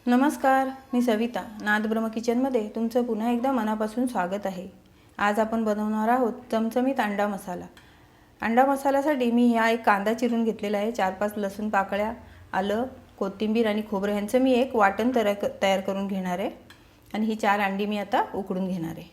नमस्कार, मी सविता. नादब्रह्म किचनमध्ये तुमचं पुन्हा एकदा मनापासून स्वागत आहे. आज आपण बनवणार आहोत चमचमीत अंडा मसाला. अंडा मसाल्यासाठी मी हा एक कांदा चिरून घेतलेला आहे, 4-5 लसूण पाकळ्या, आलं, कोथिंबीर आणि खोबरं ह्यांचं मी एक वाटण तयार करून घेणार आहे. आणि ही 4 अंडी मी आता उकडून घेणार आहे.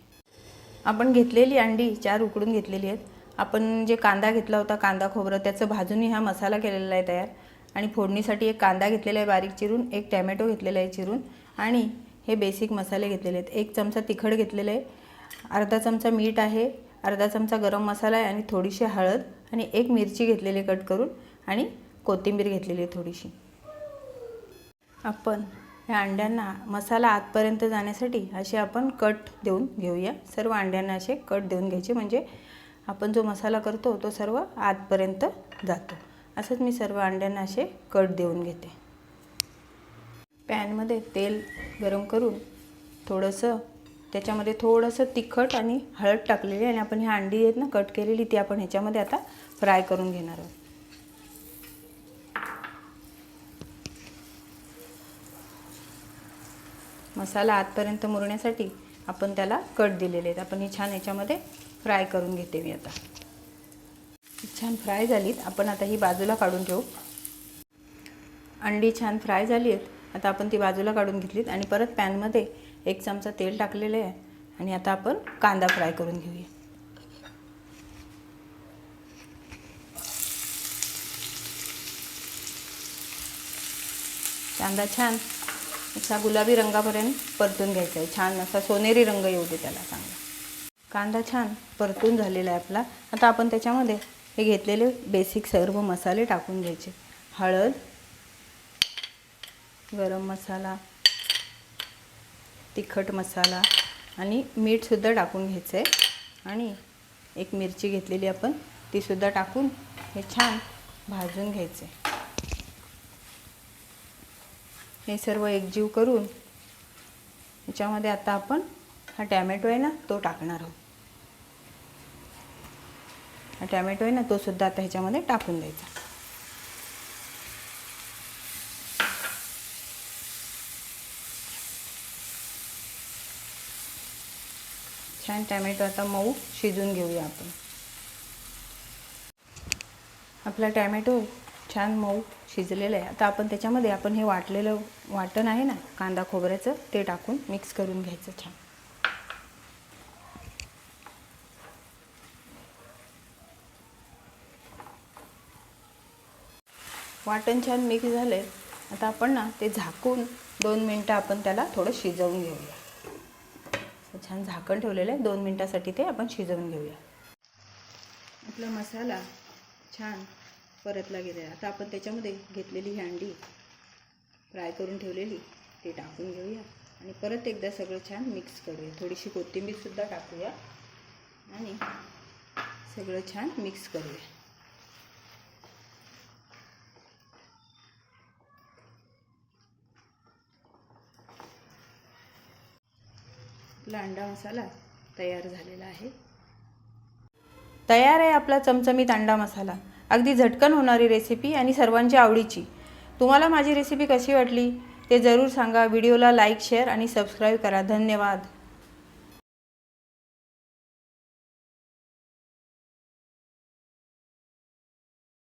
आपण घेतलेली अंडी 4 उकडून घेतलेली आहेत. आपण जे कांदा घेतला होता, कांदा खोबरं त्याचं भाजून हा मसाला केलेला आहे तयार. आणि फोडणीसाठी एक कांदा घेतलेला आहे बारीक चिरून, एक टोमॅटो घेतलेला आहे चिरून आणि हे बेसिक मसाले घेतलेले आहेत. 1 चमचा तिखट घेतलेलं आहे, अर्धा चमचा मीठ आहे, अर्धा चमचा गरम मसाला आहे आणि थोडीशी हळद आणि 1 मिरची घेतलेली कट करून आणि कोथिंबीर घेतलेली आहे थोडीशी. आपण या अंड्यांना मसाला आतपर्यंत जाण्यासाठी असे आपण कट देऊन घेऊया. सर्व अंड्यांना असे कट देऊन घ्यायचे, म्हणजे आपण जो मसाला करतो तो सर्व आतपर्यंत जातो. असंच मी सर्व अंड्यांना असे कट देऊन घेते. पॅनमध्ये तेल गरम करून त्याच्यामध्ये थोडंसं तिखट आणि हळद टाकलेली आणि आपण ह्या अंडी आहेत ना कट केलेली ती आपण ह्याच्यामध्ये आता फ्राय करून घेणार आहोत. मसाला आतपर्यंत मुरण्यासाठी आपण त्याला कट दिलेले आहेत. आपण ही छान याच्यामध्ये फ्राय करून घेते मी आता. छान फ्राय झालीत, आपण आता ही बाजूला काढून ठेवू. अंडी छान फ्राय झाली आहेत, आता आपण ती बाजूला काढून घेतलीत आणि परत पॅनमध्ये 1 चमचा तेल टाकलेलं आहे आणि आता आपण कांदा फ्राय करून घेऊया. कांदा छान असा गुलाबी रंगापर्यंत परतून घ्यायचा आहे. छान असा सोनेरी रंग येऊ दे त्याला चांगला. कांदा छान परतून झालेला आहे आपला. आता आपण त्याच्यामध्ये हे घेतलेले बेसिक सर्व मसाले टाकून घ्यायचे. हळद, गरम मसाला, तिखट मसाला आणि मीठसुद्धा टाकून घ्यायचं आहे आणि 1 मिरची घेतलेली आपण तीसुद्धा टाकून हे छान भाजून घ्यायचे. हे सर्व एकजीव करून याच्यामध्ये आता आपण हा टोमॅटो आहे ना तो टाकणार आहोत. हा टोमॅटो आहे ना तो सुद्धा आता ह्याच्यामध्ये टाकून द्यायचा. छान टोमॅटो आता मऊ शिजून घेऊया आपण. आपला टोमॅटो छान मऊ शिजलेलं आहे. आता आपण त्याच्यामध्ये आपण हे वाटलेलं वाटण आहे ना कांदा खोबऱ्याचं ते टाकून मिक्स करून घ्यायचं छान. वाटण छान मिक्स झाले. आता आपण ना ते झाकून 2 मिनटं आपण त्याला थोडं शिजवून घेऊया. छान झाकण ठेवलेलं आहे, 2 मिनटासाठी ते आपण शिजवून घेऊया. आपला मसाला छान परतला गेला आहे. आता आपण त्याच्यामध्ये घेतलेली ही अंडी फ्राय करून ठेवलेली ते टाकून घेऊया आणि परत एकदा सगळं छान मिक्स करूया. थोडीशी कोथिंबीरसुद्धा टाकूया आणि सगळं छान मिक्स करूया. आपला अंडा मसाला तयार झालेला आहे. तयार आहे आपला चमचमीत अंडा मसाला. अगदी झटकन होणारी रेसिपी आणि सर्वांच्या आवडीची. तुम्हाला माझी रेसिपी कशी वाटली ते जरूर सांगा. व्हिडिओला लाईक, शेअर आणि सबस्क्राईब करा. धन्यवाद.